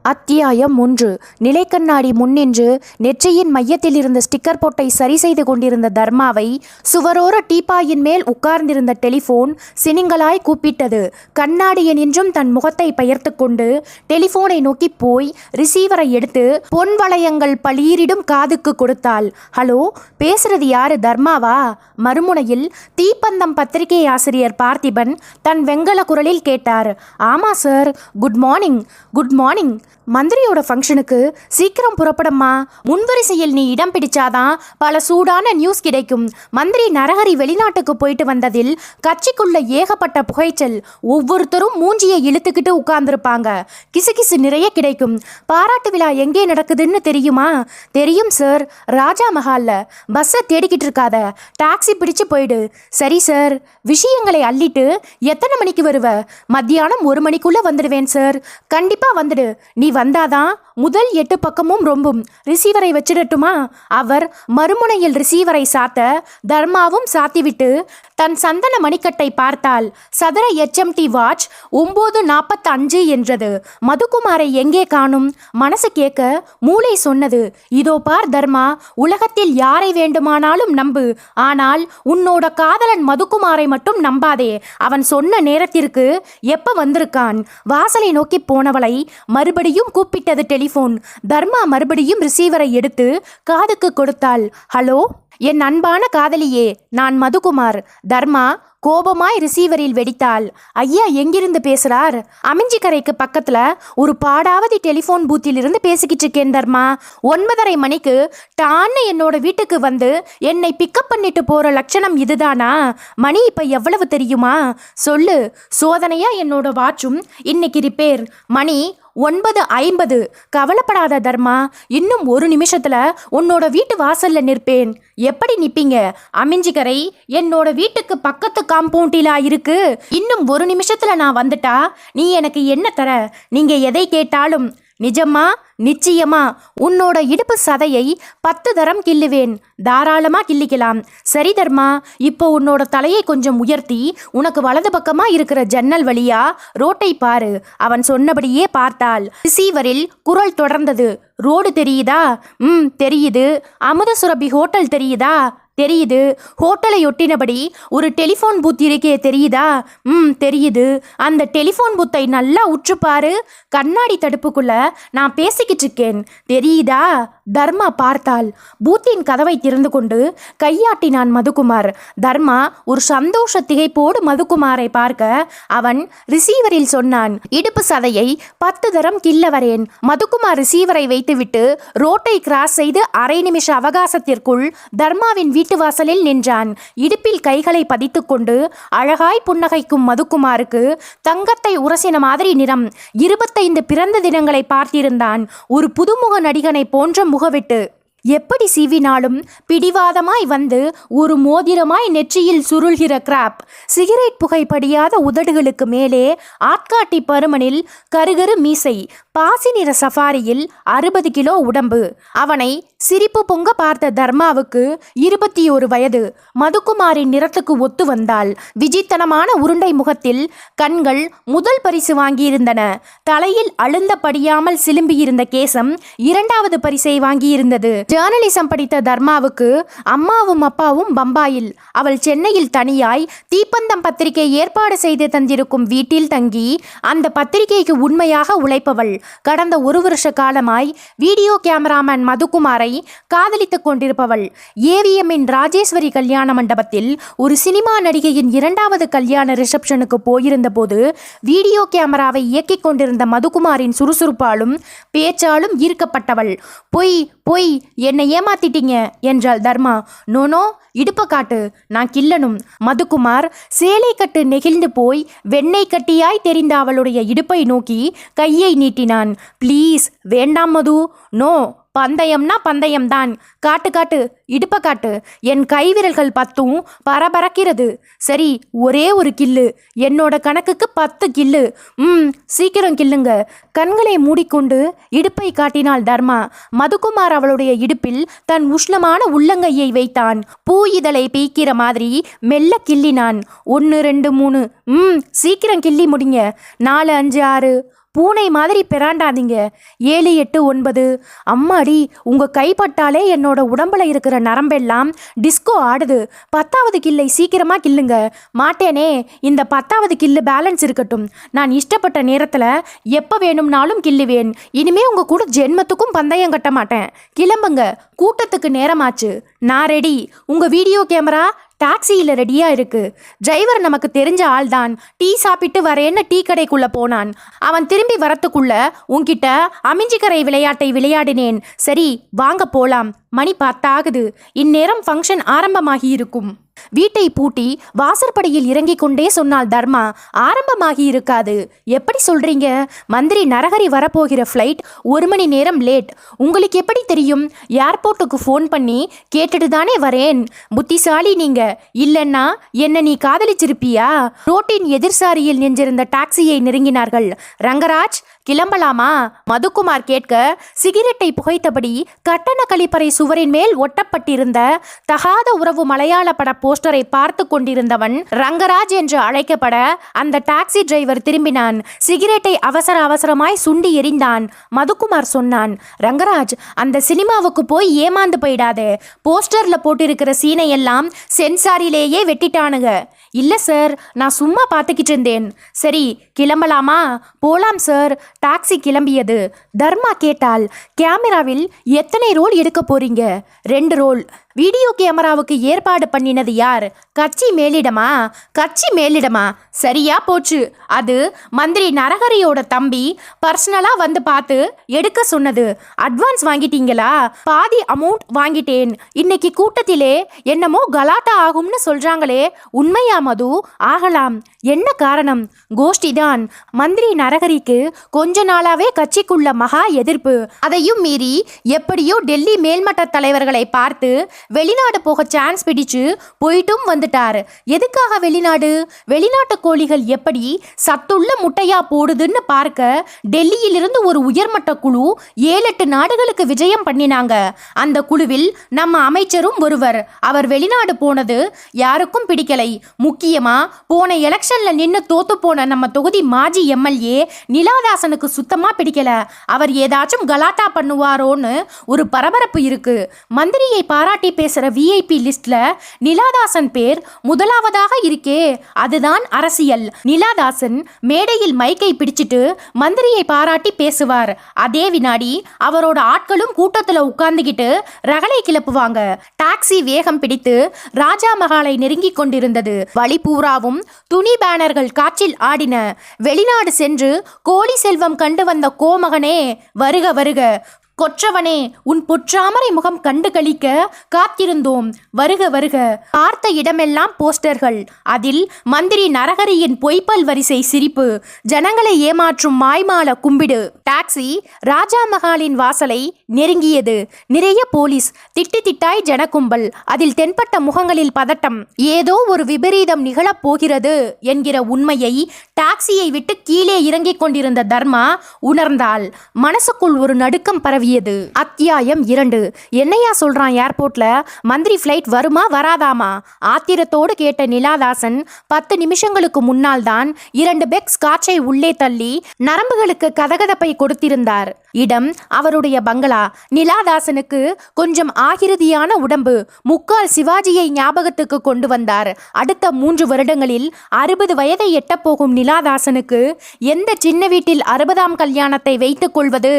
அத்தியாயம் 1. நிலைக்கண்ணாடி முன்னின்று நெற்றியின் மையத்தில் இருந்த ஸ்டிக்கர் போட்டை சரி செய்து கொண்டிருந்த தர்மாவை சுவரோர டீப்பாயின் மேல் உட்கார்ந்திருந்த டெலிஃபோன் சினிங்களாய் கூப்பிட்டது. கண்ணாடியனின்றும் தன் முகத்தை பெயர்த்து கொண்டு டெலிஃபோனை நோக்கி போய் ரிசீவரை எடுத்து பொன் வளையங்கள் பளீரிடும் காதுக்கு கொடுத்தாள். ஹலோ, பேசுறது யாரு, தர்மாவா? மறுமுனையில் தீப்பந்தம் பத்திரிகை ஆசிரியர் பார்த்திபன் தன் வெங்கல குரலில் கேட்டார். ஆமா sir, good morning. Good morning. மந்திரியோட ஃபங்க்ஷனுக்கு சீக்கிரம் புறப்படம்மா. முன்வரிசையில் நீ இடம் பிடிச்சாதான் பல சூடான நியூஸ் கிடைக்கும். மந்திரி நரஹரி வெளிநாட்டுக்கு போயிட்டு வந்ததில் கட்சிக்குள்ள ஏகப்பட்ட புகைச்சல். ஒவ்வொருத்தரும் மூஞ்சியை இழுத்துக்கிட்டு உட்கார்ந்துருப்பாங்க. கிசுகிசு நிறைய கிடைக்கும். பாராட்டு விழா எங்கே நடக்குதுன்னு தெரியுமா? தெரியும் சார், ராஜா மஹால்ல. பஸ்ஸை தேடிக்கிட்டு இருக்காத, டாக்ஸி பிடிச்சு போயிடு. சரி சார். விஷயங்களை அள்ளிட்டு எத்தனை மணிக்கு வருவ? மத்தியானம் 1 மணிக்குள்ள வந்துடுவேன் சார். கண்டிப்பா வந்துடு. நீ வந்தாதான் முதல் 8 பக்கமும் ரொம்பும். ரிசீவரை வச்சிடட்டுமா? அவர் மறுமுனையில் ரிசீவரை சாத்த தர்மாவும் சாத்திவிட்டு தன் சந்தன மணிக்கட்டை பார்த்தாள். சதுர HMT வாட்ச் 9:45 என்றது. மதுகுமாரை எங்கே காணும்? மனசு கேட்க மூளை சொன்னது, இதோ பார் தர்மா, உலகத்தில் யாரை வேண்டுமானாலும் நம்பு, ஆனால் உன்னோட காதலன் மதுகுமாரை மட்டும் நம்பாதே. அவன் சொன்ன நேரத்திற்கு எப்ப வந்திருக்கான்? வாசலை நோக்கி போனவளை மறுபடியும் கூப்பிட்டது டெலிஃபோன். தர்மா மறுபடியும் ரிசீவரை எடுத்து காதுக்கு கொடுத்தாள். ஹலோ, என் அன்பான காதலியே, நான் மதுகுமார். தர்மா கோபமாய் ரிசீவரில் வெடித்தாள். ஐயா எங்கிருந்து பேசுறார்? அமிஞ்சிக்கரைக்கு பக்கத்துல ஒரு பாடாவதி டெலிஃபோன் பூத்தில் இருந்து பேசிக்கிட்டு இருக்கேன் தர்மா. 9:30 மணிக்கு டான்னு என்னோட வீட்டுக்கு வந்து என்னை பிக்கப் பண்ணிட்டு போற லட்சணம் இதுதானா? மணி இப்ப எவ்வளவு தெரியுமா? சொல்லு. சோதனையா என்னோட வாட்சும் இன்னைக்கு ரிப்பேர். மணி 9:50. கவலைப்படாத தர்மா, இன்னும் 1 நிமிஷத்துல உன்னோட வீட்டு வாசல்ல நிற்பேன். எப்படி நிப்பீங்க? அமிஞ்சிக்கரை என்னோட வீட்டுக்கு பக்கத்து காம்பவுண்டிலா இருக்கு. இன்னும் 1 நிமிஷத்துல நான் வந்துட்டா நீ எனக்கு என்ன தர? நீங்க எதை கேட்டாலும். நிஜமா? நிச்சயமா. உன்னோட இடுப்பு சதையை 10 தரம் கிள்ளுவேன். தாராளமா கிள்ளிக்கலாம். சரி தர்மா, இப்போ உன்னோட தலையை கொஞ்சம் உயர்த்தி உனக்கு வலது பக்கமா இருக்கிற ஜன்னல் வழியா ரோட்டை பாரு. அவன் சொன்னபடியே பார்த்தாள். ரிசீவரில் குரல் தொடர்ந்தது. ரோடு தெரியுதா? தெரியுது. அமுதசுரபி ஹோட்டல் தெரியுதா? தெரியுது. ஹோட்டலை ஒட்டினபடி ஒரு டெலிஃபோன் பூத் இருக்கே, தெரியுதா? தெரியுது. அந்த டெலிஃபோன் பூத்தை நல்லா உற்றுப்பாரு. கண்ணாடி தடுப்புக்குள்ள நான் பேசிக்கிட்டு இருக்கேன், தெரியுதா? தர்மா பார்த்தாள். பூத்தின் கதவை திறந்து கொண்டு கையாட்டினான் மதுகுமார். தர்மா ஒரு சந்தோஷ திகைப்போடு மதுகுமாரை பார்க்க அவன் ரிசீவரில் சொன்னான், இடுப்பு சதையை 10 தரம் கிள்ள வரேன். மதுகுமார் ரிசீவரை வைத்துவிட்டு ரோட்டை கிராஸ் செய்து அரை நிமிஷ அவகாசத்திற்குள் தர்மாவின் வீட்டு வாசலில் நின்றான். இடுப்பில் கைகளை பதித்துக் கொண்டு அழகாய் புன்னகைக்கும் மதுகுமாருக்கு தங்கத்தை உரசின மாதிரி நிறம். 25 பிறந்த தினங்களை பார்த்திருந்தான். ஒரு புதுமுக நடிகனை போன்ற முகவெட்டு. எப்படி சீவினாலும் பிடிவாதமாய் வந்து ஒரு மோதிரமாய் நெற்றியில் சுருள்கிற கிராப். சிகரெட் புகை படியாத உதடுகளுக்கு மேலே ஆட்காட்டி பருமனில் கருகரு மீசை. பாசி நிற சஃபாரியில் 60 கிலோ உடம்பு. அவனை சிரிப்பு பொங்க பார்த்த தர்மாவுக்கு 21 வயது. மதுகுமாரின் நிறத்துக்கு ஒத்து வந்தாள். விஜித்தனமான உருண்டை முகத்தில் கண்கள் முதல் பரிசு வாங்கியிருந்தன. தலையில் அழுந்த படியாமல் சிலும்பியிருந்த கேசம் 2வது பரிசை வாங்கியிருந்தது. ஜேர்னலிசம் படித்த தர்மாவுக்கு அம்மாவும் அப்பாவும் பம்பாயில், அவள் சென்னையில் தனியாய் தீப்பந்தம் பத்திரிகை ஏற்பாடு செய்து தந்திருக்கும் வீட்டில் தங்கி அந்த பத்திரிகைக்கு உண்மையாக உழைப்பவள். கடந்த 1 வருஷ காலமாய் வீடியோ கேமராமேன் மதுகுமாரை காதலித்துக் கொண்டிருப்பவள். ஏவிஎம்மின் ராஜேஸ்வரி கல்யாண மண்டபத்தில் ஒரு சினிமா நடிகையின் 2வது கல்யாண ரிசப்ஷனுக்கு போயிருந்த போது வீடியோ கேமராவை இயக்கிக் கொண்டிருந்த மதுகுமாரின் சுறுசுறுப்பாலும் பேச்சாலும் ஈர்க்கப்பட்டவள். பொய் பொய், என்னை ஏமாத்திட்டீங்க என்றாள் தர்மா. நோனோ, இடுப்ப காட்டு, நான் கிள்ளணும். மதுகுமார் சேலை கட்டு நெகிழ்ந்து போய் வெண்ணெய் கட்டியாய் தெரிந்த அவளுடைய இடுப்பை நோக்கி கையை நீட்டினான். ப்ளீஸ், வேண்டாம் மது. நோ, பந்தயம்னா பந்தயம்தான். காட்டு காட்டு, இடுப்ப காட்டு. என் கைவிரல்கள் 10ம் பரபரக்கிறது. சரி, ஒரே ஒரு கில்லு. என்னோட கணக்குக்கு 10 கில்லு. சீக்கிரம் கில்லுங்க. கண்களை மூடிக்கொண்டு இடுப்பை காட்டினாள் தர்மா. மதுகுமார் அவளுடைய இடுப்பில் தன் உஷ்ணமான உள்ளங்கையை வைத்தான். பூ இதழை பீக்கிற மாதிரி மெல்ல கிள்ளினான். 1 2 3. சீக்கிரம் கிள்ளி முடிங்க. 4 5 6. பூனை மாதிரி பிராண்டாதீங்க. 7, 8, 9. அம்மாடி, உங்க கைப்பட்டாலே என்னோட உடம்புல இருக்கிற நரம்பெல்லாம் டிஸ்கோ ஆடுது. 10வது கில்லை சீக்கிரமா கில்லுங்க. மாட்டேனே, இந்த 10வது கில்லு பேலன்ஸ் இருக்கட்டும். நான் இஷ்டப்பட்ட நேரத்துல எப்ப வேணும்னாலும் கில்லுவேன். இனிமே உங்க கூட ஜென்மத்துக்கும் பந்தயம் கட்ட மாட்டேன். கிளம்புங்க, கூட்டத்துக்கு நேரமாச்சு. நான் ரெடி. உங்க வீடியோ கேமரா டாக்ஸியில் ரெடியா இருக்கு. டிரைவர் நமக்கு தெரிஞ்ச ஆள் தான். டீ சாப்பிட்டு வரேன்னு டீ கடைக்குள்ள போனான். அவன் திரும்பி வரத்துக்குள்ள உன்கிட்ட அமிஞ்சிக்கரை விளையாட்டை விளையாடினேன். சரி, வாங்க போலாம். மணி 10 ஆகுது. இந்நேரம் ஃபங்க்ஷன் ஆரம்பமாகி இருக்கும். வீட்டை பூட்டி வாசற்படியில் இறங்கிக் கொண்டே சொன்னாள் தர்மா. ஆரம்பமாகி இருக்காது. எப்படி சொல்றீங்க? மந்திரி நரஹரி வரப்போகிற ஃப்ளைட் 1 மணி நேரம் லேட். உங்களுக்கு எப்படி தெரியும்? ஏர்போர்ட்டுக்கு ஃபோன் பண்ணி கேட்டுட்டு தானே வரேன். புத்திசாலி நீங்க. இல்லைன்னா என்ன நீ காதலிச்சிருப்பியா? ரோட்டின் எதிர்சாரியில் நின்றிருந்த டாக்ஸியை நெருங்கினார்கள். ரங்கராஜ், கிளம்பலாமா? மதுக்குமார் கேட்க, சிகரெட்டை புகைத்தபடி கட்டண கழிப்பறை சுவரின் மேல் ஒட்டப்பட்டிருந்த தகாத உறவு மலையாள பட போஸ்டரை பார்த்து கொண்டிருந்தவன் ரங்கராஜ் என்று அழைக்கப்பட அந்த டாக்ஸி டிரைவர் திரும்பினான். சிகரெட்டை அவசரமாய் சுண்டி எறிந்தான். மதுக்குமார் சொன்னான், ரங்கராஜ், அந்த சினிமாவுக்கு போய் ஏமாந்து போயிடாதே. போஸ்டர்ல போட்டிருக்கிற சீனை எல்லாம் சென்சாரிலேயே வெட்டிட்டானுங்க. இல்ல சார், நான் சும்மா பார்த்துக்கிட்டு இருந்தேன். சரி, கிளம்பலாமா? போலாம் சார். டாக்ஸி கிளம்பியது. தர்மா கேட்டாள், கேமராவில் எத்தனை ரோல் எடுக்க போறீங்க? 2 ரோல். வீடியோ கேமராவுக்கு ஏற்பாடு பண்ணினது யார்? கட்சி மேலிடமா? கட்சி மேலிடமா? சரியா போச்சு. அது மந்திரி நரஹரியோட தம்பி பர்சனலா வந்து பார்த்து எடுக்க சொன்னது. அட்வான்ஸ் வாங்கிட்டீங்களா? பாதி அமௌண்ட் வாங்கிட்டேன். இன்னைக்கு கூட்டத்திலே என்னமோ கலாட்டா ஆகும்னு சொல்றாங்களே, உண்மையா மது? ஆகலாம். என்ன காரணம்? கோஷ்டி தான். மந்திரி நரஹரிக்கு கொஞ்ச நாளாவே கட்சிக்குள்ள மகா எதிர்ப்பு. அதையும் மீறி எப்படியோ டெல்லி மேல்மட்ட தலைவர்களை பார்த்து வெளிநாடு போக சான்ஸ் பிடிச்சு போயிட்டும் வந்துட்டார். எதுக்காக வெளிநாடு? வெளிநாட்டு கோழிகள் எப்படி சத்துள்ள முட்டையா போடுதுன்னு பார்க்க டெல்லியிலிருந்து ஒரு உயர்மட்ட குழு 7-8 நாடுகளுக்கு விஜயம் பண்ணினாங்க. அந்த குழுவில் நம்ம அமைச்சரும் ஒருவர். அவர் வெளிநாடு போனது யாருக்கும் பிடிக்கலை. முக்கியமா போன எலெக்ஷன்ல நின்று தோத்து போன நம்ம தொகுதி மாஜி எம்எல்ஏ நிலாதாசனுக்கு சுத்தமா பிடிக்கல. அவர் ஏதாச்சும் கலாட்டா பண்ணுவாரோன்னு ஒரு பரபரப்பு இருக்கு. மந்திரியை பாராட்டி பேசுற விஐபி லிஸ்ட்ல நிலாதாசன் பேர் முதலாவதாக இருக்கே. அதுதான் அரசியல். நிலாதாசன் மேடையில் மைக்கை பிடிச்சிட்டு மந்திரியை பாராட்டி பேசுவார். அதே வினாடி அவரோட ஆட்களும் கூட்டத்துல உட்கார்ந்துகிட்டு ரகளை கிளப்புவாங்க. டாக்ஸி வேகம் பிடித்து ராஜா மகாலை நெருங்கி கொண்டிருந்தது. வழி பூராவும் துணி பேனர்கள் காற்றில் ஆடின. வெளிநாடு சென்று கோழி செல்வம் கண்டு வந்த கோமகனே, வருக வருக. கொற்றவனே, உன் பொற்றாமரை முகம் கண்டு களிக்க காத்திருந்தோம். வருக வருக. பார்த்த இடமெல்லாம் போஸ்டர்கள். அதில் மந்திரி நரஹரியின் பொய்ப்பல் வரிசை சிரிப்பு. ஜனங்களை ஏமாற்றும் மாய்மால கும்பிடு. டாக்ஸி ராஜா மகாலின் வாசலை நெருங்கியது. நிறைய போலீஸ், திட்டு திட்டாய் ஜனக்கும்பல். அதில் தென்பட்ட முகங்களில் பதட்டம். ஏதோ ஒரு விபரீதம் நிகழப் போகிறது என்கிற உண்மையை டாக்ஸியை விட்டு கீழே இறங்கிக் கொண்டிருந்த தர்மா உணர்ந்தாள். மனசுக்குள் ஒரு நடுக்கம் பரவி. அத்தியாயம் 2. என்னையா சொல்றான் ஏர்போர்ட்ல? மந்திரி ஃபிளைட் வருமா வராதாமா? ஆத்திரத்தோடு கேட்ட நிலாதாசன் 10 நிமிஷங்களுக்கு முன்னால் தான் 2 பெக் ஸ்காட்சை உள்ளே தள்ளி நரம்புகளுக்கு கதகதப்பை கொடுத்திருந்தார். இடம் அவருடைய பங்களா. நிலாதாசனுக்கு கொஞ்சம் ஆகிருதியான உடம்பு. முக்கால் சிவாஜியை ஞாபகத்துக்கு கொண்டு வந்தார். அடுத்த 3 வருடங்களில் 60 வயதை எட்டப்போகும் நிலாதாசனுக்கு எந்த சின்ன வீட்டில் 60ஆம் கல்யாணத்தை வைத்துக் கொள்வது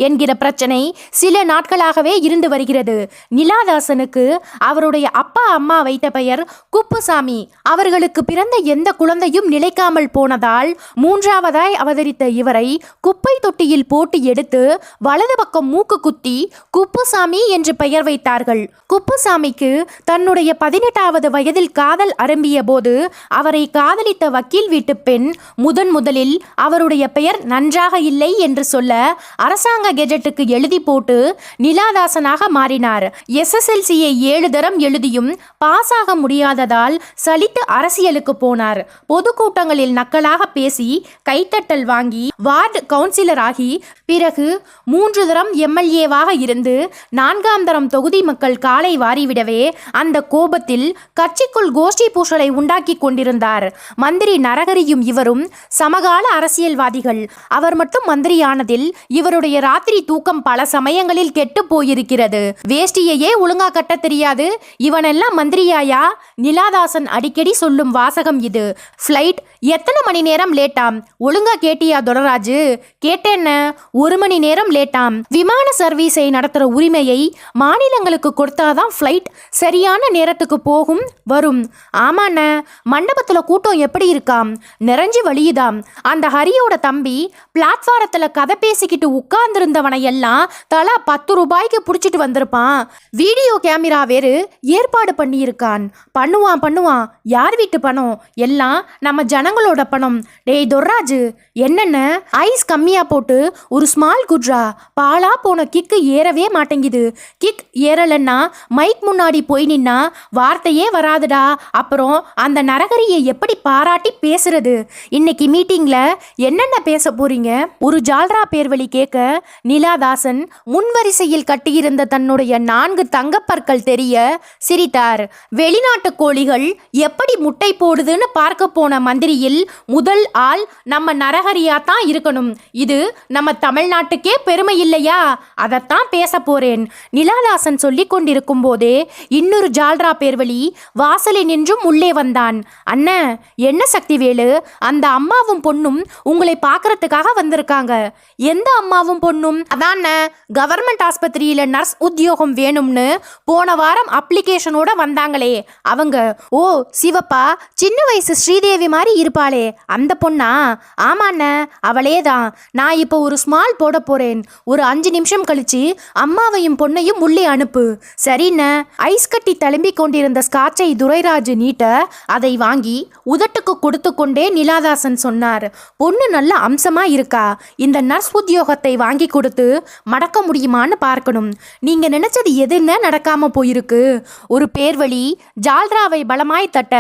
என்கிற பிரச்சனை சில நாட்களாகவே இருந்து வருகிறது. நிலாதாசனுக்கு அவருடைய அப்பா அம்மா வைத்த பெயர் குப்புசாமி. அவர்களுக்கு பிறந்த எந்த குழந்தையும் நிலைக்காமல் போனதால் 3ஆவதாய் அவதரித்த இவரை குப்பை தொட்டியில் போட்டு எடுத்து வலது பக்கம் மூக்கு குத்தி குப்புசாமி என்று பெயர் வைத்தார்கள். குப்புசாமிக்கு தன்னுடைய 18வது வயதில் காதல் அரம்பிய போது அவரை காதலித்த வக்கீல் வீட்டு பெண் முதலில் அவருடைய பெயர் நன்றாக இல்லை என்று சொல்ல அரசாங்க கெஜெட்டுக்கு எழுதி எழுதி போட்டு நிலாதாசனாக மாறினார். SSLCயை 7 தரம் எழுதியும் பாஸ் ஆக முடியாததால் சலித்து அரசியலுக்கு போனார். பொதுக்கூட்டங்களில் நக்கலாக பேசி கைத்தட்டல் வாங்கி வார்டு கவுன்சிலர் ஆகி பிறகு 3 தரம் MLAவாக இருந்து 4ஆம் தரம் தொகுதி மக்கள் காலை வாரிவிடவே அந்த கோபத்தில் கட்சிக்குள் கோஷ்டி பூசலை உண்டாக்கி கொண்டிருந்தார். மந்திரி நரகரியும் இவரும் சமகால அரசியல்வாதிகள். அவர் மட்டும் மந்திரியானதில் இவருடைய ராத்திரி தூக்கம் பல சமயங்களில் கெட்டு போயிருக்கிறது. வேஷ்டியையே ஒழுங்கா கட்ட தெரியாது, இவனெல்லாம் மந்திரியாயா? நிலாதாசன் அடிக்கடி சொல்லும் வாசகம் இது. ஃப்ளைட் எத்தனை மணி நேரம் லேட்டாம்? ஒழுங்கா கேட்டியா துரராஜு? கேட்டேன்ன, 1 மணி நேரம் லேட்டாம். விமான சர்வீஸை நடத்துற உரிமையை மாநிலங்களுக்கு கொடுத்தாதான் ஃப்ளைட் சரியான நேரத்துக்கு போகும் வரும். ஆமாண்ண, மண்டபத்துல கூட்டம் எப்படி இருக்காம்? நிறைஞ்சு வழியுதாம். அந்த ஹரியோட தம்பி பிளாட்பாரத்துல கதை பேசிக்கிட்டு உட்கார்ந்திருந்தவனை எல்லாம் தலா 10 ரூபாய்க்கு புடிச்சிட்டு வந்திருப்பான். வீடியோ கேமரா வேறு ஏற்பாடு பண்ணியிருக்கான். பண்ணுவான். யார் வீட்டு பணம்? எல்லாம் நம்ம ஜனங்களோட பணம். டேய் துர்ராஜு, என்னென்ன ஐஸ் கம்மியா போட்டு ஒரு ஸ்மால் குட்ரா. பாலா போன கிக்கு ஏறவே மாட்டேங்குது. கிக் ஏறலன்னா மைக் முன்னாடி போய் நின்னா வார்த்தையே வராதுடா. அப்புறம் அந்த நரகரியை எப்படி பாராட்டி பேசுறது? இன்னைக்கு மீட்டிங்ல என்னென்ன பேச போறீங்க? ஒரு ஜால்ரா பேர்வழி கேட்க நிலாதாசன் முன்வரிசையில் கட்டியிருந்த தன்னுடைய 4 தங்கப்பற்கள் தெரிய சிரித்தார். வெளிநாட்டு கோழிகள் எப்படி முட்டை போடுதுன்னு பார்க்க போன மந்திரியில் முதல் ஆள் நம்ம நரகரியா தான் இருக்கணும். இது நம்ம தமிழ்நாட்டுக்கே பெருமை இல்லையா? அதைத்தான் பேச போறேன். நிலாதாசன் சொல்லிக் கொண்டிருக்கும் போதே இன்னொரு ஜால்ரா பேர்வழி வாசலில் நின்றும் உள்ளே வந்தான். அண்ணன், என்ன சக்திவேலு, அந்த அம்மாவும் பொண்ணும் உங்களை பார்க்கறதுக்காக வந்திருக்காங்க. எந்த அம்மாவும் பொண்ணும்? அதான கவர்மெண்ட் ஆஸ்பத்திரியில நர்ஸ் உத்தியோகம் வேணும்னு போன வாரம் அப்ளிகேஷனோட வந்தாங்களே அவங்க. ஓ சிவப்பா, சின்ன வயசு ஸ்ரீதேவி மாதிரி இருப்பாளே அந்த பொண்ணா? ஆமாண்ண, அவளே தான். நான் இப்போ ஒரு ஸ்மால் போட போறேன். ஒரு 5 நிமிஷம் கழிச்சு அம்மாவையும் பொண்ணையும் உள்ளே அனுப்பு. சரிண்ண. ஐஸ் கட்டி தழும்பி கொண்டிருந்த ஸ்காட்சை துரைராஜு நீட்ட அதை வாங்கி உதட்டுக்கு கொடுத்து கொண்டே நிலாதாசன் சொன்னார். பொண்ணு நல்ல அம்சமா இருக்கா. இந்த நர்ஸ் உத்தியோகத்தை வாங்கி கொடுத்து மடக்க முடியுமான்னு பார்க்கணும். நீங்க நினைச்சது எதுன்னு நடக்காம போயிருக்கு. ஒரு பேர்வழி ஜால்ராவை பலமாய் தட்ட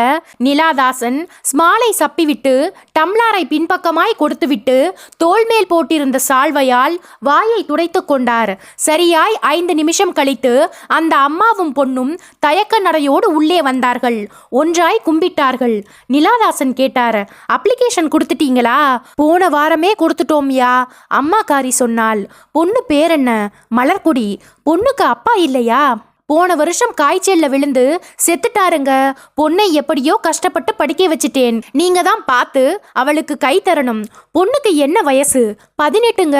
நிலாதாசன் ஸ்மாலை சப்பிவிட்டு டம்ளாரை பின்பக்கமாய் கொடுத்துவிட்டு தோள் மேல் போட்டிருந்த சால்வையால் வாயை துடைத்து கொண்டார். சரியாய் 5 நிமிஷம் கழித்து அந்த அம்மாவும் பொண்ணும் தயக்க நடையோடு உள்ளே வந்தார்கள். ஒன்றாய் கும்பிட்டார்கள். நிலாதாசன் கேட்டார், அப்ளிகேஷன் கொடுத்துட்டீங்களா? போன வாரமே கொடுத்துட்டோம்யா, அம்மாக்காரி சொன்னாள். பொண்ணு பேர் என்ன? மலர்கொடி. பொண்ணுக்கு அப்பா இல்லையா? போன வருஷம் காய்ச்சல்ல விழுந்து செத்துட்டாருங்க. பொண்ணை எப்படியோ கஷ்டப்பட்டு படிக்க வச்சுட்டேன். நீங்க தான் பார்த்து அவளுக்கு கை தரணும். பொண்ணுக்கு என்ன வயசு? 18ங்க.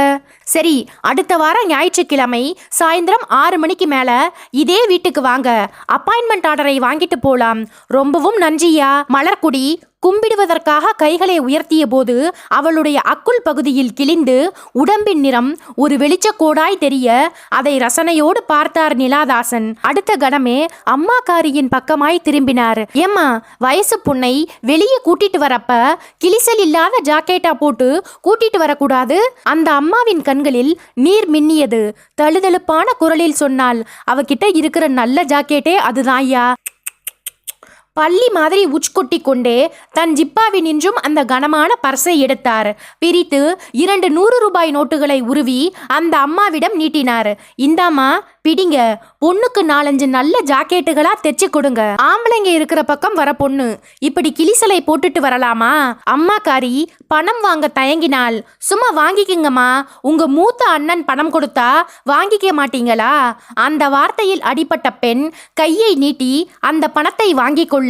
சரி, அடுத்த வாரம் ஞாயிற்றுக்கிழமை சாயந்தரம் 6 மணிக்கு மேல இதே வீட்டுக்கு வாங்க. அப்பாயின்மெண்ட் ஆர்டரை வாங்கிட்டு போலாம். ரொம்பவும் நன்றியா. மலர்குடி கும்பிடுவதற்காக கைகளை உயர்த்திய போது அவளுடைய அக்குள் பகுதியில் கிழிந்து உடம்பின் நிறம் ஒரு வெளிச்சக்கோடாய் தெரிய அதை ரசனையோடு பார்த்தார் நிலாதாசன். அடுத்த கணமே அம்மாக்காரியின் பக்கமாய் திரும்பினார். ஏம்மா, வயசு பொண்ணை வெளியே கூட்டிட்டு வரப்ப கிளிசல் இல்லாத ஜாக்கெட்டா போட்டு கூட்டிட்டு வரக்கூடாது? அந்த அம்மாவின் கண்களில் நீர் மின்னியது. தழுதழுப்பான குரலில் சொன்னாள், அவகிட்ட இருக்கிற நல்ல ஜாக்கெட்டே அதுதான் ஐயா. பள்ளி மாதிரி உச்கொட்டி கொண்டே தன் ஜிப்பாவினின்றும் அந்த கனமான பர்ஸை எடுத்தார். பிரித்து 2 100 ரூபாய் நோட்டுகளை உருவி அந்த அம்மாவிடம் நீட்டினார். இந்தாம்மா, பிடிங்க. பொண்ணுக்கு 4-5 நல்ல ஜாக்கெட்டுகளா தைச்சு கொடுங்க. ஆம்பளைங்க இருக்கிற பக்கம் வர பொண்ணு இப்படி கிளிசலை போட்டுட்டு வரலாமா? அம்மாக்காரி பணம் வாங்க தயங்கினாள். சும்மா வாங்கிக்கிங்கம்மா. உங்க மூத்த அண்ணன் பணம் கொடுத்தா வாங்கிக்க மாட்டீங்களா? அந்த வார்த்தையில் அடிபட்ட பெண் கையை நீட்டி அந்த பணத்தை வாங்கி கொள்ள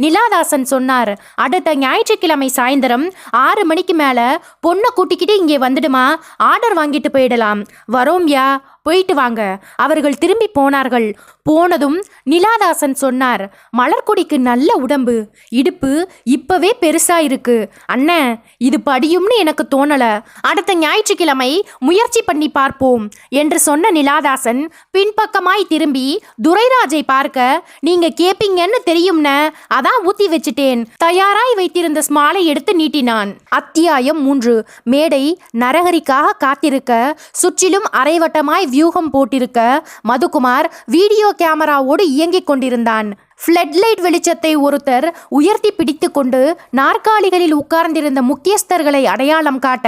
நிலாதாசன் சொன்னார். அடுத்த ஞாயிற்றுக்கிழமை சாயந்தரம் 6 மணிக்கு மேல பொண்ணை கூட்டிக்கிட்டு இங்கே வந்துடுமா. ஆர்டர் வாங்கிட்டு போயிடலாம். வரோம்யா, போயிட்டு வாங்க. அவர்கள் திரும்பி போனார்கள். போனதும் நிலாதாசன் சொன்னார், மலர்கொடிக்கு நல்ல உடம்பு, இடுப்பு இப்பவே பெருசா இருக்கு. அண்ணன், இது படியும்னு எனக்கு தோணல. அடுத்த ஞாயிற்றுக்கிழமை முயற்சி பண்ணி பார்ப்போம் என்று சொன்ன நிலாதாசன் பின்பக்கமாய் திரும்பி துரைராஜை பார்க்க, நீங்க கேப்பீங்கன்னு தெரியும்ன, அதான் ஊத்தி வச்சிட்டேன். தயாராய் வைத்திருந்த ஸ்மாலை எடுத்து நீட்டினான். அத்தியாயம் 3. மேடை நரகரிக்காக காத்திருக்க சுற்றிலும் அரைவட்டமாய் வியூகம் போட்டிருக்க மதுக்குமார் வீடியோ கேமராவோடு இயங்கிக் கொண்டிருந்தான். ஃப்ளட்லைட் வெளிச்சத்தை ஒருத்தர் உயர்த்தி பிடித்து கொண்டு நாற்காலிகளில் உட்கார்ந்திருந்த முக்கியஸ்தர்களை அடையாளம் காட்ட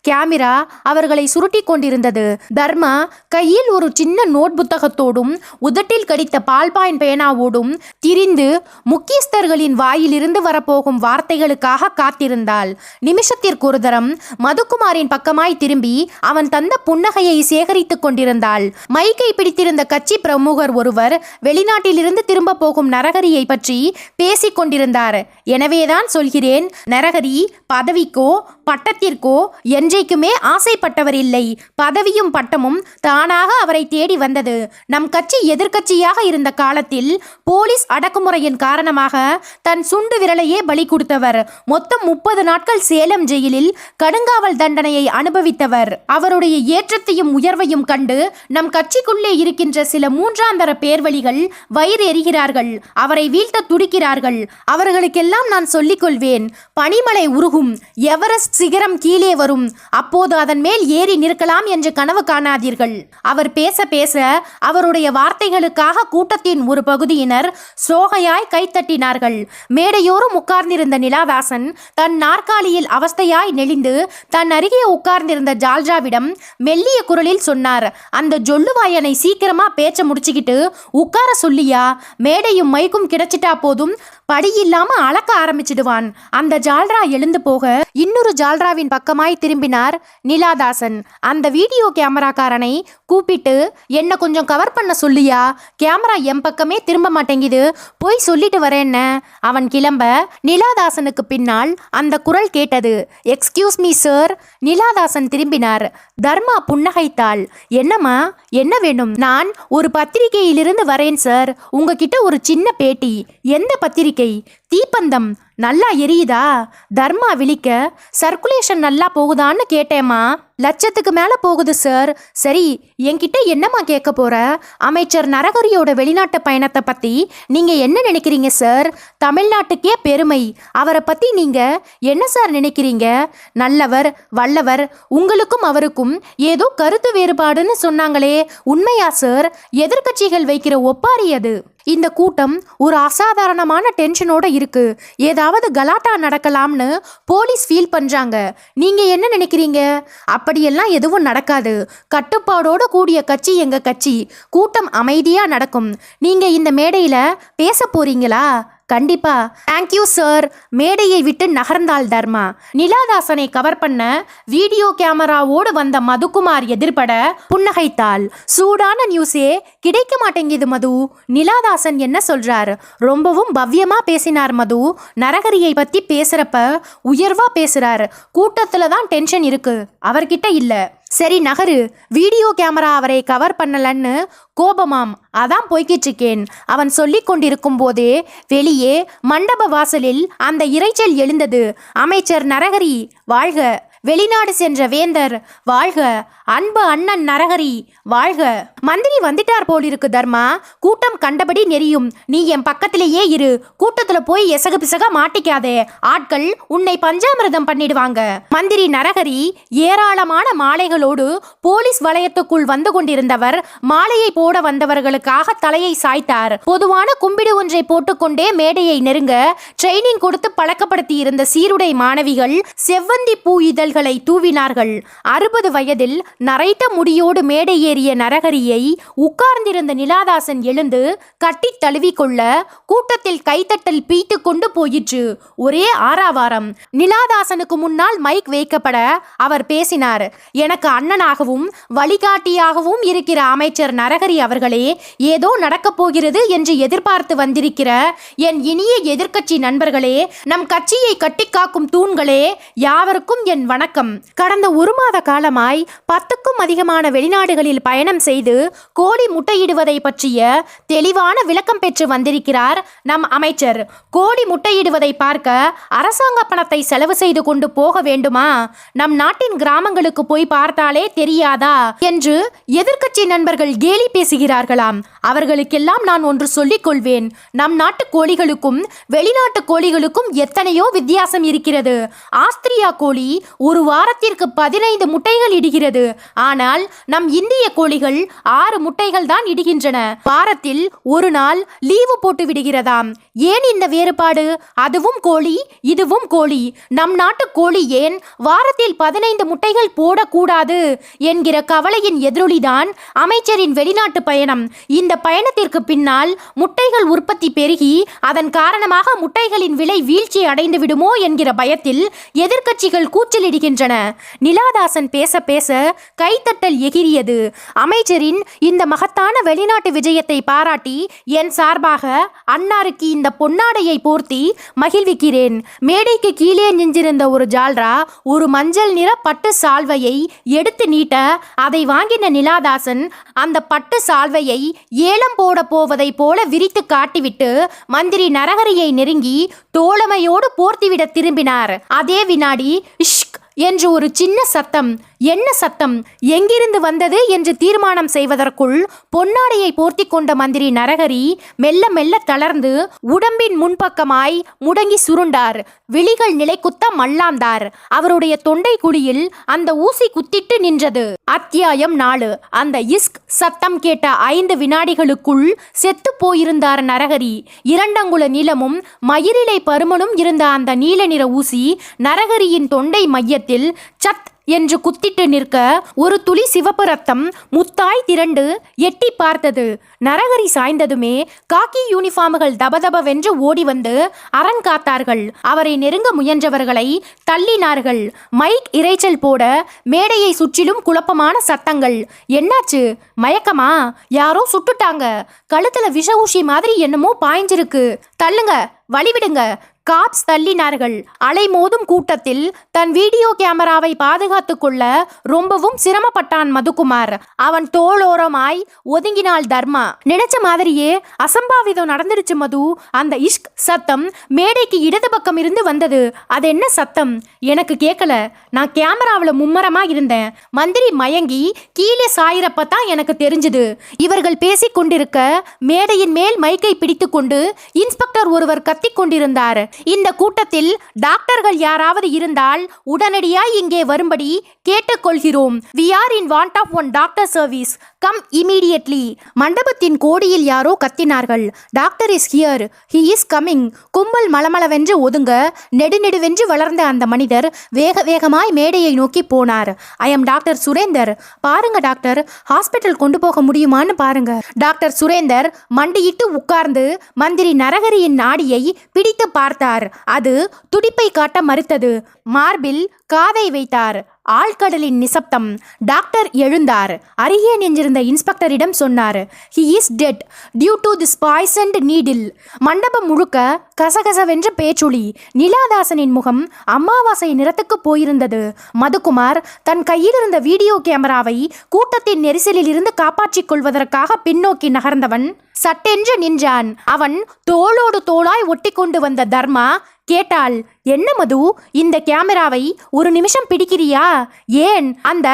கேமரா அவர்களை சுருட்டி கொண்டிருந்தது. தர்மா கையில் ஒரு சின்ன நோட் புத்தகத்தோடும் உதட்டில் கடித்த பால்பாயின் பேனாவோடும் திரிந்து முக்கியஸ்தர்களின் வாயிலிருந்து வரப்போகும் வார்த்தைகளுக்காக காத்திருந்தாள். நிமிஷத்திற்கு ஒரு தரம் மதுக்குமாரின் பக்கமாய் திரும்பி அவன் தந்த புன்னகையை சேகரித்துக் கொண்டிருந்தாள். மைக்கை பிடித்திருந்த கட்சி பிரமுகர் ஒருவர் வெளிநாட்டிலிருந்து திரும்ப போகும் நரகரியை பற்றி பேசிக் கொண்டிருந்தார். எனவேதான் சொல்கிறேன், நரகரி பதவிக்கோ பட்டத்திற்கோ என்றைக்குமே ஆசைப்பட்டவர் இல்லை. பதவியும் பட்டமும் தானாக அவரை தேடி வந்தது. நம் கட்சி எதிர்க்கட்சியாக இருந்த காலத்தில் போலீஸ் அடக்குமுறையின் காரணமாக தன் சுண்டு விரலையே பலி கொடுத்தவர். மொத்தம் 30 நாட்கள் சேலம் ஜெயிலில் கடுங்காவல் தண்டனையை அனுபவித்தவர். அவருடைய ஏற்றத்தையும் உயர்வையும் கண்டு நம் கட்சிக்குள்ளே இருக்கின்ற சில மூன்றாந்தர பேர்வழிகள் வயிறு எறிகிறார்கள். அவரை வீழ்த்த துடிக்கிறார்கள். அவர்களுக்கெல்லாம் நான் சொல்லிக் கொள்வேன், பனிமலை உருகும், எவரெஸ்ட் சிகரம் கீழே வரும், அப்போது அதன் மேல் ஏறி நிற்கலாம் என்று கனவு காணாதீர்கள். அவர் பேச பேச அவருடைய வார்த்தைகளுக்காக கூட்டத்தின் ஒரு பகுதியினர் சோகையாய் கைத்தட்டினார்கள். மேடையோரும் உட்கார்ந்திருந்த நிலாதாசன் தன் நாற்காலியில் அவஸ்தையாய் நெளிந்து தன் அருகே உட்கார்ந்திருந்த ஜால்ஜாவிடம் மெல்லிய குரலில் சொன்னார், அந்த ஜொல்லுவாயனை சீக்கிரமா பேச்ச முடிச்சுக்கிட்டு உட்கார சொல்லியா, மேடையும் மைக்கும் கிடைச்சிட்டா போதும், படி இல்லாம அளக்க ஆரம்பிச்சிடுவான். அந்த ஜால்ரா எழுந்து போக இன்னொரு ஜால்ராவின் பக்கமாய் திரும்பினார் நிலாதாசன். அந்த வீடியோ கேமராக்காரனை கூப்பிட்டு, என்ன கொஞ்சம் கவர் பண்ண சொல்லியா, கேமரா என் பக்கமே திரும்ப மாட்டேங்குது, போய் சொல்லிட்டு வரேன்ன. அவன் கிளம்ப நிலாதாசனுக்கு பின்னால் அந்த குரல் கேட்டது. Excuse me sir. நிலாதாசன் திரும்பினார். தர்மா புன்னகைத்தாள். என்னம்மா, என்ன வேணும்? நான் ஒரு பத்திரிகையிலிருந்து வரேன் சார். உங்ககிட்ட ஒரு சின்ன பேட்டி. எந்த பத்திரிகை? தீப்பந்தம். நல்லா எரியுதா? தர்மா விழிக்க, சர்க்குலேஷன் நல்லா போகுதான்னு கேட்டேம்மா. லட்சத்துக்கு மேல போகுது சார். சரி, என்கிட்ட என்னம்மா கேட்க போற? அமைச்சர் நரகரியோட வெளிநாட்டு பயணத்தை பத்தி நீங்க என்ன நினைக்கிறீங்க சார்? தமிழ்நாட்டுக்கே பெருமை. அவரை பத்தி நீங்க என்ன சார் நினைக்கிறீங்க? நல்லவர், வல்லவர். உங்களுக்கும் அவருக்கும் ஏதோ கருத்து வேறுபாடுன்னு சொன்னாங்களே, உண்மையா சார்? எதிர்க்கட்சிகள் வைக்கிற ஒப்பாரி அது. இந்த கூட்டம் ஒரு அசாதாரணமான டென்ஷனோட இருக்கு. ஏதாவது கலாட்டா நடக்கலாம்னு போலீஸ் ஃபீல் பண்றாங்க. நீங்க என்ன நினைக்கிறீங்க? அப்படியெல்லாம் எதுவும் நடக்காது. கட்டுப்பாடோட கூடிய கட்சி எங்க கட்சி. கூட்டம் அமைதியா நடக்கும். நீங்க இந்த மேடையில பேச போறீங்களா? கண்டிப்பா. Thank you sir. மேடையை விட்டு நகர்ந்தாள் தர்மா. நிலாதாசனை கவர் பண்ண வீடியோ கேமராவோடு வந்த மதுக்குமார் எதிர்பட புன்னகைத்தாள். சூடான நியூஸே கிடைக்க மாட்டேங்குது மது. நிலாதாசன் என்ன சொல்றார்? ரொம்பவும் பவ்யமா பேசினார் மது. நரகரியை பத்தி பேசுறப்ப உயர்வா பேசுறார். கூட்டத்துல தான் டென்ஷன் இருக்கு, அவர்கிட்ட இல்ல. சரி நகரு. வீடியோ கேமரா அவரை கவர் பண்ணலன்னு கோபமாம், அதான் போய்கிட்டு இருக்கேன். அவன் சொல்லி கொண்டிருக்கும் போதே வெளியே மண்டப வாசலில் அந்த இரைச்சல் எழுந்தது. அமைச்சர் நரகரி வாழ்க, வெளிநாடு சென்ற வேந்தர் வாழ்க, அன்பு அண்ணன் நரகரி வாழ்க. மந்திரி வந்துட்டார் போலிருக்கு தர்மா. கூட்டம் கண்டபடி நெறியும். நீ என் பக்கத்திலேயே இரு. கூட்டத்துல போய் எசகு பிசக மாட்டிக்காதே. ஆட்கள் உன்னை பஞ்சாமிர்தம் பண்ணிடுவாங்க. மந்திரி நரகரி ஏராளமான மாலைகளோடு போலீஸ் வளையத்துக்குள் வந்து கொண்டிருந்தவர் மாலையை போட வந்தவர்களுக்காக தலையை சாய்த்தார். பொதுவான கும்பிடு ஒன்றை போட்டுக்கொண்டே மேடையை நெருங்க ட்ரைனிங் கொடுத்து பழக்கப்படுத்தி இருந்த சீருடை மாணவிகள் செவ்வந்தி பூ இதழ்களை தூவினார்கள். 60 வயதில் நரைத்த முடியோடு மேடை ஏறிய நரகரியை உட்கார்ந்திருந்த நிலாதாசன் எழுந்து கட்டி தழுவிக்கொள்ள கூட்டத்தில் கைத்தட்டல் பீட்டு கொண்டு போயிற்று. ஒரே ஆரவாரம். நிலாதாசனுக்கு முன்னால் மைக் வைக்கப்பட அவர் பேசினார். எனக்கு அண்ணனாகவும் வழிகாட்டியாகவும் இருக்கிற அமைச்சர் நரகரி அவர்களே, ஏதோ நடக்கப் போகிறது என்று எதிர்பார்த்து வந்திருக்கிற என் இனிய எதிர்க்கட்சி நண்பர்களே, நம் கட்சியை கட்டிக்காக்கும் தூண்களே, யாவருக்கும் என் வணக்கம். கடந்த 1 மாத காலமாய் 10க்கும் அதிகமான வெளிநாடுகளில் பயணம் செய்து கோழி முட்டையிடுவதை பற்றிய தெளிவான விளக்கம் பெற்று வந்திருக்கிறார் நம் அமைச்சர். கோழி முட்டையிடுவதை பார்க்க அரசாங்க பணத்தை செலவு செய்து கொண்டு போக வேண்டுமா? நம் நாட்டின் கிராமங்களுக்கு போய் பார்த்தாலே தெரியாதா என்று எதிர்க்கட்சி நண்பர்கள் கேலி பேசுகிறார்களாம். அவர்களுக்கெல்லாம் நான் ஒன்று சொல்லிக் கொள்வேன். நம் நாட்டு கோழிகளுக்கும் வெளிநாட்டு கோழிகளுக்கும் எத்தனையோ வித்தியாசம் இருக்கிறது. ஆஸ்திரியா கோழி ஒரு வாரத்திற்கு 15 முட்டைகள் இடுகிறது. ஆனால் நம் இந்திய கோழிகள் 6 முட்டைகள் தான் இடுகின்றன. வாரத்தில் ஒரு நாள் லீவு போட்டு விடுகிறதாம். ஏன் இந்த வேறுபாடு? அதுவும் கோழி, இதுவும் கோழி. நம் நாட்டு கோழி ஏன் வாரத்தில் 15 முட்டைகள் போடக்கூடாது என்கிற கவலையின் எதிரொலிதான் அமைச்சரின் வெளிநாட்டு பயணம். இந்த பயணத்திற்கு பின்னால் முட்டைகள் உற்பத்தி பெருகி அதன் காரணமாக முட்டைகளின் விலை வீழ்ச்சி அடைந்து விடுமோ என்கிற பயத்தில் எதிர்க்கட்சிகள் கூச்சலிடுகின்றன. நிலாதாசன் பேச பேச கைத்தட்டல் எகிரியது. அமைச்சரின் இந்த மகத்தான வெளிநாட்டு விஜயத்தை பாராட்டி என் சார்பாக அன்னாருக்கு இந்த பொன்னாடையை போர்த்தி மகிழ்விக்கிறேன். மேடைக்கு கீழே நின்றிருந்த ஒரு ஜால்ரா ஒரு மஞ்சள் நிற பட்டு சால்வையை எடுத்து நீட்ட அதை வாங்கின நிலாதாசன் அந்த பட்டு சால்வையை ஏலம் போட போவதை போல விரித்து காட்டிவிட்டு மந்திரி நரஹரியை நெருங்கி தோழமையோடு போர்த்திவிட திரும்பினார். அதே வினாடி இஷ்க் என்று ஒரு சின்ன சத்தம். என்ன சத்தம், எங்கிருந்து வந்தது என்று தீர்மானம் செய்வதற்குள் பொன்னாடையை போர்த்தி கொண்ட மந்திரி நரஹரி மெல்ல மெல்ல தளர்ந்து உடம்பின் முன்பக்கமாய் முடங்கி சுருண்டார். விழிகள் நிலைக்குத்த மல்லாந்தார். அவருடைய தொண்டை குழியில் அந்த ஊசி குத்திட்டு நின்றது. அத்தியாயம் 4. அந்த இஸ்க் சத்தம் கேட்ட 5 வினாடிகளுக்குள் செத்து போயிருந்தார் நரஹரி. 2 அங்குல நீளமும் மயிரிலை பருமனும் இருந்த அந்த நீல நிற ஊசி நரஹரியின் தொண்டை மையத்தில் சத் என்று குத்திட்டு நிற்க ஒரு துளி சிவப்பு ரத்தம் முத்தாய் திரண்டு எட்டி பார்த்தது. நரஹரி சாய்ந்ததுமே காக்கி யூனிஃபார்ம்கள் தபதபவென்று ஓடி வந்து அரண் காத்தார்கள். அவரை நெருங்க முயன்றவர்களை தள்ளினார்கள். மைக் இரைச்சல் போட மேடையை சுற்றிலும் குழப்பமான சத்தங்கள். என்னாச்சு, மயக்கமா? யாரோ சுட்டுட்டாங்க, கழுத்துல விஷ ஊசி மாதிரி என்னமோ பாய்ஞ்சிருக்கு, தள்ளுங்க, வழிவிடுங்க. காப்ஸ் தள்ளினார்கள். அலைமோதும் கூட்டத்தில் தன் வீடியோ கேமராவை பாதுகாத்து கொள்ள ரொம்பவும் சிரமப்பட்டான் மதுக்குமார். அவன் தோளோரமாய் ஒதுங்கினாள் தர்மா. நினைச்ச மாதிரியே அசம்பாவிதம் நடந்துருச்சு மது. அந்த இஷ்க் சத்தம் மேடைக்கு இடது பக்கம் இருந்து வந்தது. அது என்ன சத்தம்? எனக்கு கேட்கல. நான் கேமராவில் மும்மரமா இருந்தேன். மந்திரி மயங்கி கீழே சாயிரப்பதான் எனக்கு தெரிஞ்சுது. இவர்கள் பேசிக் கொண்டிருக்க மேடையின் மேல் மைக்கை பிடித்து கொண்டு இன்ஸ்பெக்டர் ஒருவர் கத்திக் கொண்டிருந்தார். இந்த கூட்டத்தில் டாக்டர்கள் யாராவது இருந்தால் உடனடியாய் இங்கே வரும்படி கேட்டுக்கொள்கிறோம். We are in want of one doctor service. Come immediately. மண்டபத்தின் கோடியில் யாரோ கத்தினார்கள். Doctor is here. He is coming. கும்பல் மளமளவென்று ஒதுங்க நெடுநெடுவென்று வளர்ந்த அந்த மனிதர் வேக வேகமாய் மேடையை நோக்கி போனார். I am doctor Surender. பாருங்க டாக்டர், ஹாஸ்பிட்டல் கொண்டு போக முடியுமான்னு பாருங்க. டாக்டர் சுரேந்தர் மண்டியிட்டு உட்கார்ந்து மந்திரி நரஹரியின் நாடியை பிடித்து பார்த்தார். அது துடிப்பை காட்ட மறுத்தது. மார்பில் காதை வைத்தார். ஆழ்கடலின் நிசப்தம். டாக்டர் எழுந்தார். அருகே நின்றிருந்த இன்ஸ்பெக்டரிடம் சொன்னார். He is dead due to this poisoned needle. மண்டபம் முழுக்க கசகசவென்ற பேச்சொலி. நிலாதாசனின் முகம் அமாவாசை நிறத்துக்கு போயிருந்தது. மதுக்குமார் தன் கையில் இருந்த வீடியோ கேமராவை கூட்டத்தின் நெரிசலில் இருந்து காப்பாற்றிக் கொள்வதற்காக பின்னோக்கி நகர்ந்தவன் சட்டென்று நின்றான். அவன் தோளோடு தோளாய் ஒட்டி கொண்டு வந்த தர்மா கேட்டாள். என்ன மது, இந்த கேமராவை ஒரு நிமிஷம் பிடிக்கிறியா? ஏன்? அந்த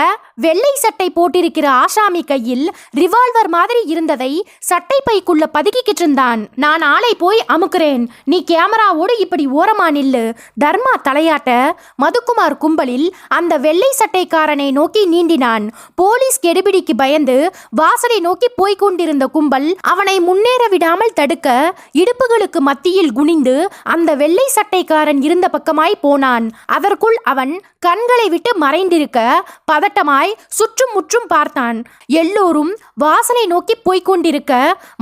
வெள்ளை சட்டை போட்டிருக்கிற ஆசாமி கையில் ரிவால்வர் மாதிரி இருந்ததை சட்டை பைக்குள்ள பதுக்கிக்கிட்டு இருந்தான். நான் ஆளை போய் அமுக்குறேன், நீ கேமராவோடு இப்படி ஓரமா நில்லு. தர்மா தலையாட்ட மதுக்குமார் கும்பலில் அந்த வெள்ளை சட்டைக்காரனை நோக்கி நீண்டினான். போலீஸ் கெடுபிடிக்கு பயந்து வாசலை நோக்கி போய்கொண்டிருந்த கும்பல் அவனை முன்னேற விடாமல் தடுக்க இடுப்புகளுக்கு மத்தியில் குனிந்து அந்த வெள்ளை சட்டைக்காரன் இருந்த பக்கமாய் போனான். அதற்குள் அவன் கண்களை விட்டு மறைந்திருக்க பதட்டமாய் சுற்றும் முற்றும் பார்த்தான். எல்லோரும் வாசலை நோக்கி போய்கொண்டிருக்க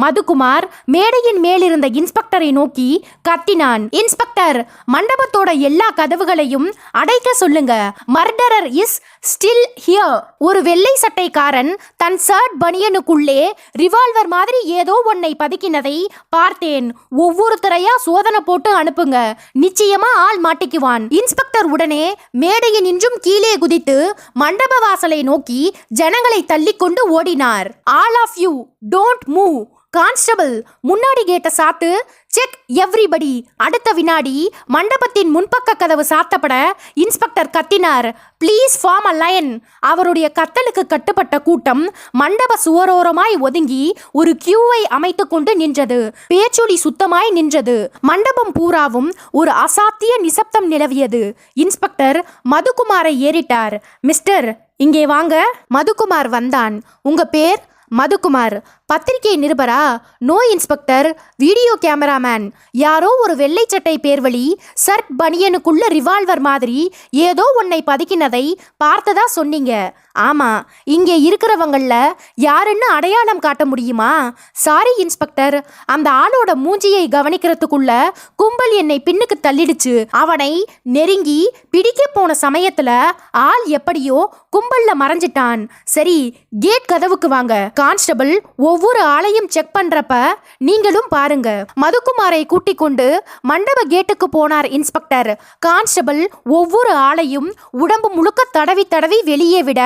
மதுக்குமார் மேடையின் மேலிருந்த இன்ஸ்பெக்டரை நோக்கி கத்தினான். இன்ஸ்பெக்டர், மண்டபத்தோட எல்லா கதவுகளையும் அடைக்க சொல்லுங்க. Murderer is still here. ஒரு வெள்ளை சட்டைக்காரன் தன் ஷர்ட் பனியனுக்குள்ளே ரிவால்வர் மாதிரி ஏதோ ஒன்னை பதுக்கினதை பார்த்தேன். ஒவ்வொருத்தரையா சோதனை போட்டு அனுப்புங்க, நிச்சயமா ஆள் மாட்டிக்குவான். இன்ஸ்பெக்டர் உடனே மேடையின் இன்றும் கீழே குதித்து மண்டப வாசலை நோக்கி ஜனங்களை தள்ளிக்கொண்டு ஓடினார். All of you don't move. Constable, முன்னாடி கேட்ட சாத்து. Check everybody. அடுத்த வினாடி மண்டபத்தின் முன்பக்க கதவு சாத்தப்பட இன்ஸ்பெக்டர் கத்தினார், ப்ளீஸ் ஃபார்ம் அ லைன். அவருடைய கத்தலுக்கு கட்டுப்பட்ட கூட்டம் மண்டப சுவரோரமாய் ஒதுங்கி ஒரு கியூவை அமைத்து கொண்டு நின்றது. பேச்சொலி சுத்தமாய் நின்றது. மண்டபம் பூராவும் ஒரு அசாத்திய நிசப்தம் நிலவியது. இன்ஸ்பெக்டர் மதுகுமாரை ஏறிட்டார். மிஸ்டர், இங்கே வாங்க. மதுகுமார் வந்தான். உங்க பேர்? மதுகுமார். பத்திரிகை நிருபரா? No inspector, video cameraman. யாரோ ஒரு வெள்ளை சட்டை பேர்வழி சர்ட் பனியனுக்குள்ள ரிவால்வர் மாதிரி ஏதோ உன்னை பதுக்கினதை பார்த்ததா சொன்னீங்க. ஆமா, இங்கே இருக்கிறவங்கள யாருன்னு அடையாளம் காட்ட முடியுமா? சாரி இன்ஸ்பெக்டர், அந்த ஆளோட மூஞ்சியை கவனிக்கிறதுக்குள்ள கும்பல் என்னை பின்னுக்கு தள்ளிடுச்சு. அவனை நெருங்கி பிடிக்க போன சமயத்துல ஆள் எப்படியோ கும்பல்ல மறைஞ்சிட்டான். சரி, கேட் கதவுக்கு வாங்க. கான்ஸ்டபிள் ஒவ்வொரு ஆளையும் செக் பண்றப்ப நீங்களும் பாருங்க. மதுகுமாரை கூட்டிக் கொண்டு மண்டப கேட்டுக்கு போனார் இன்ஸ்பெக்டர். கான்ஸ்டபிள் ஒவ்வொரு ஆளையும் உடம்பு முழுக்க தடவி தடவி வெளியே விட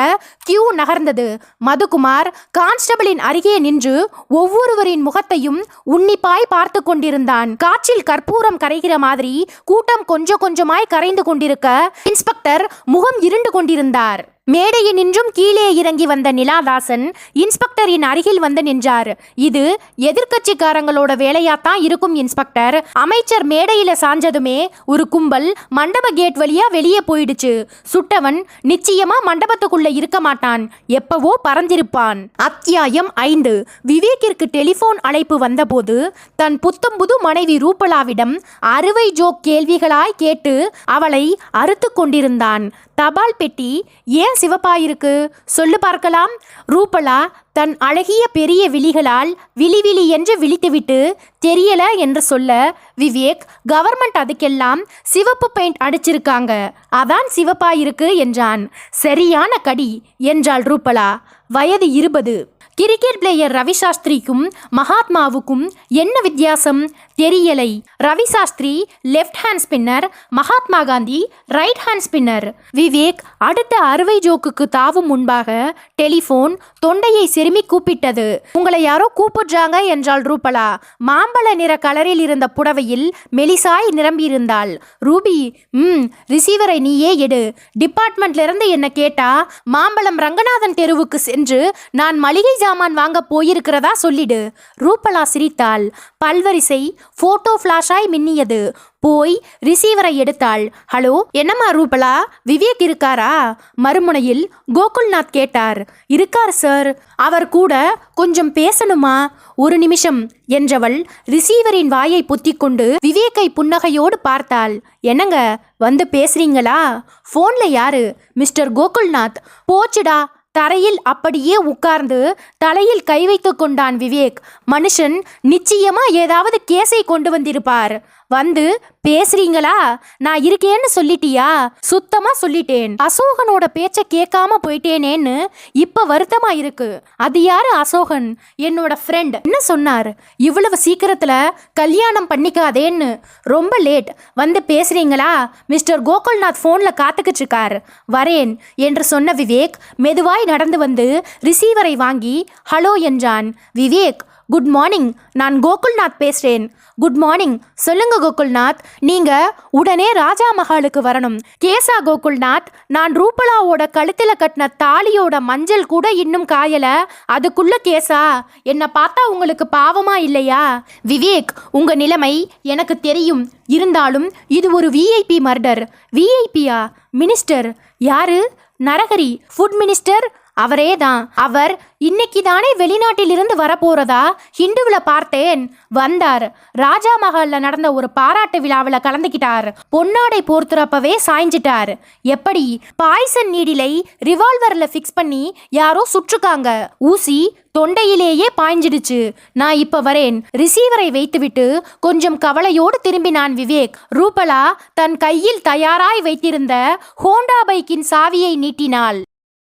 கியூ நகர்ந்தது. மதுகுமார் கான்ஸ்டபிளின் அருகே நின்று ஒவ்வொருவரின் முகத்தையும் உன்னிப்பாய் பார்த்து கொண்டிருந்தான். காற்றில் கற்பூரம் கரைகிற மாதிரி கூட்டம் கொஞ்சம் கொஞ்சமாய் கரைந்து கொண்டிருக்க இன்ஸ்பெக்டர் முகம் இருண்டு கொண்டிருந்தார். மேடையினின்றும் கீழே இறங்கி வந்த நிலாதாசன் இன்ஸ்பெக்டரின் அருகில் வந்து நின்றார். இது எதிர்கட்சிக்காரங்களோட வேலையாத்தான் இருக்கும் இன்ஸ்பெக்டர். அமைச்சர் மேடையில சாஞ்சதுமே ஒரு கும்பல் மண்டப கேட் வழியா வெளியே போயிடுச்சு. சுட்டவன் நிச்சயமா மண்டபத்துக்குள்ள இருக்க மாட்டான், எப்பவோ பறந்திருப்பான். அத்தியாயம் 5. விவேக்கிற்கு டெலிபோன் அழைப்பு வந்தபோது தன் புத்தம்புது மனைவி ரூபலாவிடம் அறுவை ஜோக் கேள்விகளாய் கேட்டு அவளை அறுத்து கொண்டிருந்தான். தபால் பெட்டி ஏன் சிவப்பாயிருக்கு? சொல்லு பார்க்கலாம். ரூபலா தன் அழகிய பெரிய விழிகளால் விழி என்று விழித்துவிட்டு தெரியல என்று சொல்ல, விவேக், கவர்மெண்ட் அதுக்கெல்லாம் சிவப்பு பெயிண்ட் அடிச்சிருக்காங்க, அதான் சிவப்பாயிருக்கு என்றான். சரியான கடி என்றாள் ரூபலா. வயது 20. கிரிக்கெட் பிளேயர் ரவி சாஸ்திரிக்கும் மகாத்மாவுக்கும் என்ன வித்தியாசம்? தெரியலை. Ravi Shastri left hand spinner, Mahatma Gandhi right hand spinner. Vivek அடுத்த அறுவை ஜோக்குக்கு தாவும் முன்பாக டெலிபோன் தொண்டையை செருமி கூப்பிட்டது. உங்களை யாரோ கூப்பிடுறாங்க என்றாள் ரூபலா. மாம்பழ நிற கலரில் இருந்த புடவையில் மெலிசாய் நிரம்பியிருந்தாள். ரூபி, ரிசீவரை நீயே எடு. டிபார்ட்மெண்ட்ல இருந்து என்ன கேட்டா மாம்பழம் ரங்கநாதன் தெருவுக்கு சென்று நான் மளிகை சாமான் வாங்க போயிருக்கிறதா சொல்லிடு. ரூபலா சிரித்தாள். பல்வரிசை போட்டோ ஃபிளாஷாய் மின்னியது. போய் ரிசீவரை எடுத்தாள். ஹலோ, என்னம்மா ரூபலா, விவேக் இருக்காரா? மறுமுனையில் கோகுல்நாத் கேட்டார். இருக்கார் சார், அவர் கூட கொஞ்சம் பேசணுமா? ஒரு நிமிஷம் என்றவள் ரிசீவரின் வாயை பொத்திக்கொண்டு விவேக்கை புன்னகையோடு பார்த்தாள். என்னங்க, வந்து பேசுறீங்களா? போன்ல யாரு? மிஸ்டர் கோகுல்நாத். போச்சுடா. தரையில் அப்படியே உட்கார்ந்து தலையில் கை வைத்து கொண்டான் விவேக். மனுஷன் நிச்சயமா ஏதாவது கேஸை கொண்டு வந்திருப்பார். வந்து பேசுறீங்களா? நான் இருக்கேன்னு சொல்லிட்டியா? சுத்தமா சொல்லிட்டேன். அசோகனோட பேச்ச கேட்காம போயிட்டேனேன்னு இப்ப வருத்தமா இருக்கு. அது யாரு அசோகன்? என்னோட ஃப்ரெண்ட். என்ன சொன்னார்? இவ்வளவு சீக்கிரத்துல கல்யாணம் பண்ணிக்காதேன்னு. ரொம்ப லேட். வந்து பேசுறீங்களா? மிஸ்டர் கோகுல்நாத் போன்ல காத்துக்கிட்டு இருக்கார். வரேன் என்று சொன்ன விவேக் மெதுவாய் நடந்து வந்து ரிசீவரை வாங்கி ஹலோ என்றான். விவேக், குட் மார்னிங், நான் கோகுல்நாத் பேசுறேன். Good morning. சொல்லுங்க கோகுல்நாத், நீங்க உடனே ராஜா மஹாலுக்கு வரணும். கேசா கோகுல்நாத், நான் ரூபலாவோட கழுத்துல கட்டின தாலியோட மஞ்சள் கூட இன்னும் காயல, அதுக்குள்ள கேசா? என்ன பார்த்தா உங்களுக்கு பாவமா இல்லையா? விவேக், உங்க நிலைமை எனக்கு தெரியும். இருந்தாலும் இது ஒரு விஐபி மர்டர். விஐபியா? மினிஸ்டர். யாரு? Narahari, food minister. அவரே தான். அவர் இன்னைக்கு தானே வெளிநாட்டிலிருந்து வரப்போறதா ஹிந்துவில் பார்த்தேன். வந்தார். ராஜா மஹால்ல நடந்த ஒரு பாராட்டு விழாவில் கலந்துக்கிட்டார். பொன்னாடை போர்த்துறப்பவே சாய்ஞ்சிட்டார். எப்படி? பாய்சன் நீடிலை ரிவால்வர்ல ஃபிக்ஸ் பண்ணி யாரோ சுற்றுக்காங்க. ஊசி தொண்டையிலேயே பாய்ஞ்சிடுச்சு. நான் இப்ப வரேன். ரிசீவரை வைத்துவிட்டு கொஞ்சம் கவலையோடு திரும்பினான் விவேக். ரூபலா தன் கையில் தயாராய் வைத்திருந்த ஹோண்டா பைக்கின் சாவியை நீட்டினாள்.